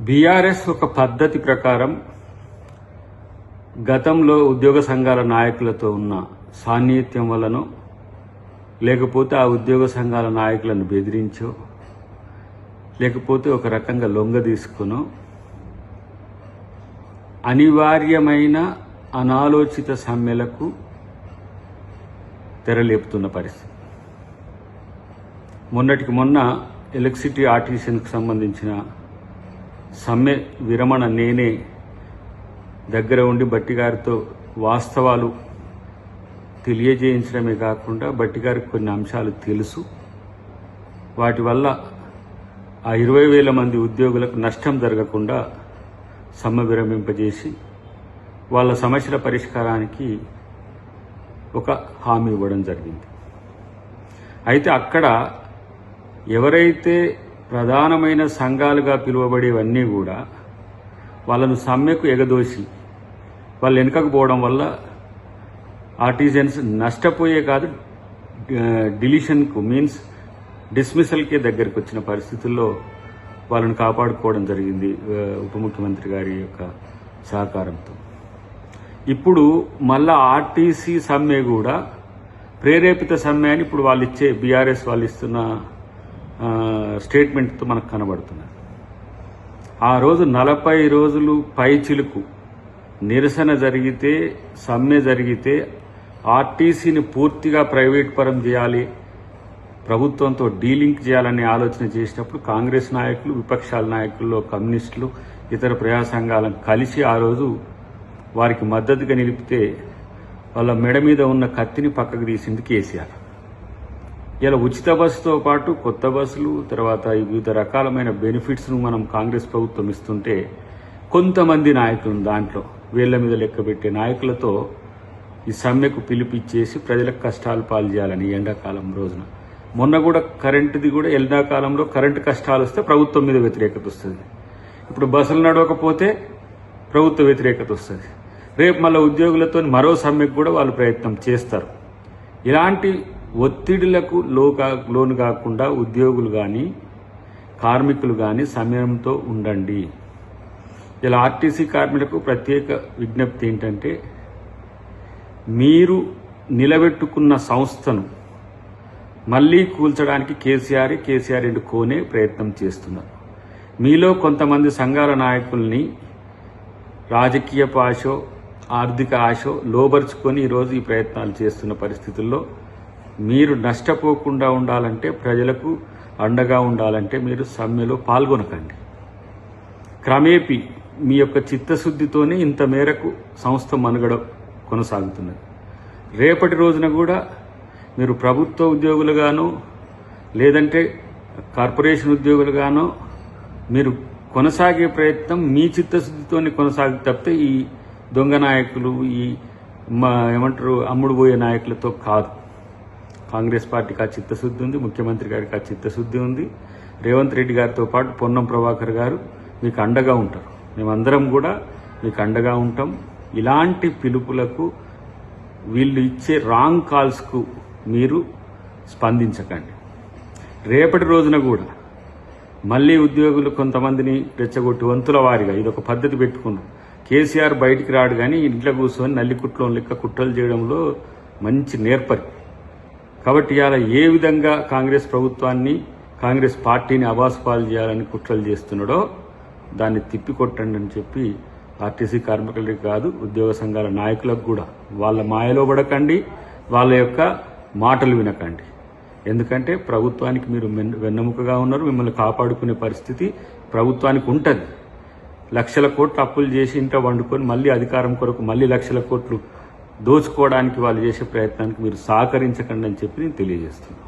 BRS ఒక పద్ధతి ప్రకారం గతంలో ఉద్యోగ సంఘాల నాయకులతో ఉన్న సాన్నిహిత్యం వలన లేకపోతే ఆ ఉద్యోగ సంఘాల నాయకులను బెదిరించో లేకపోతే ఒక రకంగా లొంగ తీసుకునో అనివార్యమైన అనాలోచిత సమ్మెలకు తెరలేపుతున్న పరిస్థితి. మొన్నటికి మొన్న ఎలక్ట్రిసిటీ ఆర్టిషన్కు సంబంధించిన సమ్మె విరమణ నేనే దగ్గర ఉండి బట్టి గారితో వాస్తవాలు తెలియజేయించడమే కాకుండా బట్టి గారికి కొన్ని అంశాలు తెలుసు. వాటి వల్ల ఆ 20,000 మంది ఉద్యోగులకు నష్టం జరగకుండా సమ్మె విరమింపజేసి వాళ్ళ సమస్యల పరిష్కారానికి ఒక హామీ ఇవ్వడం జరిగింది. అయితే అక్కడ ఎవరైతే ప్రధానమైన సంఘాలుగా పిలువబడేవన్నీ కూడా వాళ్ళను సమ్మెకు ఎగదోసి వాళ్ళు వెనుకకు పోవడం వల్ల ఆర్టిజన్స్ నష్టపోయే కాదు డిలీషన్కు మీన్స్ డిస్మిసల్కే దగ్గరికి వచ్చిన పరిస్థితుల్లో వాళ్ళని కాపాడుకోవడం జరిగింది ఉప ముఖ్యమంత్రి గారి యొక్క సహకారంతో. ఇప్పుడు మళ్ళా ఆర్టీసీ సమ్మె కూడా ప్రేరేపిత సమ్మె అని ఇప్పుడు వాళ్ళు ఇచ్చే బీఆర్ఎస్ వాళ్ళు ఇస్తున్న స్టేట్మెంట్తో మనకు కనబడుతున్నది. ఆ రోజు 40 రోజులు పైచిలుకు నిరసన జరిగితే సమ్మె జరిగితే ఆర్టీసీని పూర్తిగా ప్రైవేట్ పరం చేయాలి, ప్రభుత్వంతో డీలింక్ చేయాలనే ఆలోచన చేసినప్పుడు కాంగ్రెస్ నాయకులు, విపక్షాల నాయకుల్లో కమ్యూనిస్టులు, ఇతర ప్రజా సంఘాలను కలిసి ఆ రోజు వారికి మద్దతుగా నిలిపితే వాళ్ళ మెడ మీద ఉన్న కత్తిని పక్కకు తీసింది కేసీఆర్. ఇలా ఉచిత బస్సుతో పాటు కొత్త బస్సులు, తర్వాత వివిధ రకాలమైన బెనిఫిట్స్ను మనం కాంగ్రెస్ ప్రభుత్వం ఇస్తుంటే కొంతమంది నాయకులు దాంట్లో వేళ్ల మీద లెక్క పెట్టే నాయకులతో ఈ సమ్మెకు పిలిపిచ్చేసి ప్రజలకు కష్టాలు పాలు చేయాలని ఎండాకాలం రోజున. మొన్న కూడా కరెంటుది కూడా ఎండాకాలంలో కరెంటు కష్టాలు వస్తే ప్రభుత్వం మీద వ్యతిరేకత వస్తుంది. ఇప్పుడు బస్సులు నడవకపోతే ప్రభుత్వ వ్యతిరేకత వస్తుంది. రేపు మళ్ళీ ఉద్యోగులతో మరో సమ్మెకు కూడా వాళ్ళు ప్రయత్నం చేస్తారు. ఇలాంటి ఒత్తిడులకు లోను కాకుండా ఉద్యోగులు కానీ కార్మికులు కానీ సమయంతో ఉండండి. ఇలా ఆర్టీసీ కార్మికులకు ప్రత్యేక విజ్ఞప్తి ఏంటంటే, మీరు నిలబెట్టుకున్న సంస్థను మళ్లీ కూల్చడానికి కేసీఆర్ అండ్ కోనే ప్రయత్నం చేస్తున్నారు. మీలో కొంతమంది సంఘాల నాయకుల్ని రాజకీయ ఆశో ఆర్థిక ఆశో లోబరుచుకొని ఈరోజు ఈ ప్రయత్నాలు చేస్తున్న పరిస్థితుల్లో మీరు నష్టపోకుండా ఉండాలంటే, ప్రజలకు అండగా ఉండాలంటే మీరు సమ్మెలో పాల్గొనకండి. క్రమేపీ మీ యొక్క చిత్తశుద్ధితోనే ఇంత మేరకు సంస్థ మనుగడ కొనసాగుతున్నది. రేపటి రోజున కూడా మీరు ప్రభుత్వ ఉద్యోగులుగానో లేదంటే కార్పొరేషన్ ఉద్యోగులుగానో మీరు కొనసాగే ప్రయత్నం మీ చిత్తశుద్ధితోనే కొనసాగి తప్పితే ఈ దొంగ నాయకులు, ఈ ఏమంటారు అమ్ముడు పోయే నాయకులతో కాదు. కాంగ్రెస్ పార్టీకి ఆ చిత్తశుద్ధి ఉంది, ముఖ్యమంత్రి గారికి ఆ చిత్తశుద్ధి ఉంది. రేవంత్ రెడ్డి గారితో పాటు పొన్నం ప్రభాకర్ గారు మీకు అండగా ఉంటారు. మేమందరం కూడా మీకు అండగా ఉంటాం. ఇలాంటి పిలుపులకు, వీళ్ళు ఇచ్చే రాంగ్ కాల్స్కు మీరు స్పందించకండి. రేపటి రోజున కూడా మళ్లీ ఉద్యోగులు కొంతమందిని రెచ్చగొట్టి వంతుల వారిగా ఇదొక పద్ధతి పెట్టుకున్నారు. కేసీఆర్ బయటికి రాడు కానీ ఇంట్లో కూర్చొని నల్లికుట్లో లెక్క కుట్రలు చేయడంలో మంచి నేర్పరి. కాబట్టి ఇవాళ ఏ విధంగా కాంగ్రెస్ ప్రభుత్వాన్ని, కాంగ్రెస్ పార్టీని అబాసుపాలు చేయాలని కుట్రలు చేస్తున్నాడో దాన్ని తిప్పికొట్టండి అని చెప్పి ఆర్టీసీ కార్మికులకి కాదు, ఉద్యోగ సంఘాల నాయకులకు కూడా వాళ్ళ మాయలో పడకండి, వాళ్ళ యొక్క మాటలు వినకండి. ఎందుకంటే ప్రభుత్వానికి మీరు వెన్నెముకగా ఉన్నారు. మిమ్మల్ని కాపాడుకునే పరిస్థితి ప్రభుత్వానికి ఉంటుంది. లక్షల కోట్లు అప్పులు చేసి ఇంట వండుకొని మళ్ళీ అధికారం కొరకు మళ్ళీ లక్షల కోట్లు దోచుకోవడానికి వాళ్ళు చేసే ప్రయత్నానికి మీరు సహకరించకండి అని చెప్పి నేను తెలియజేస్తున్నాను.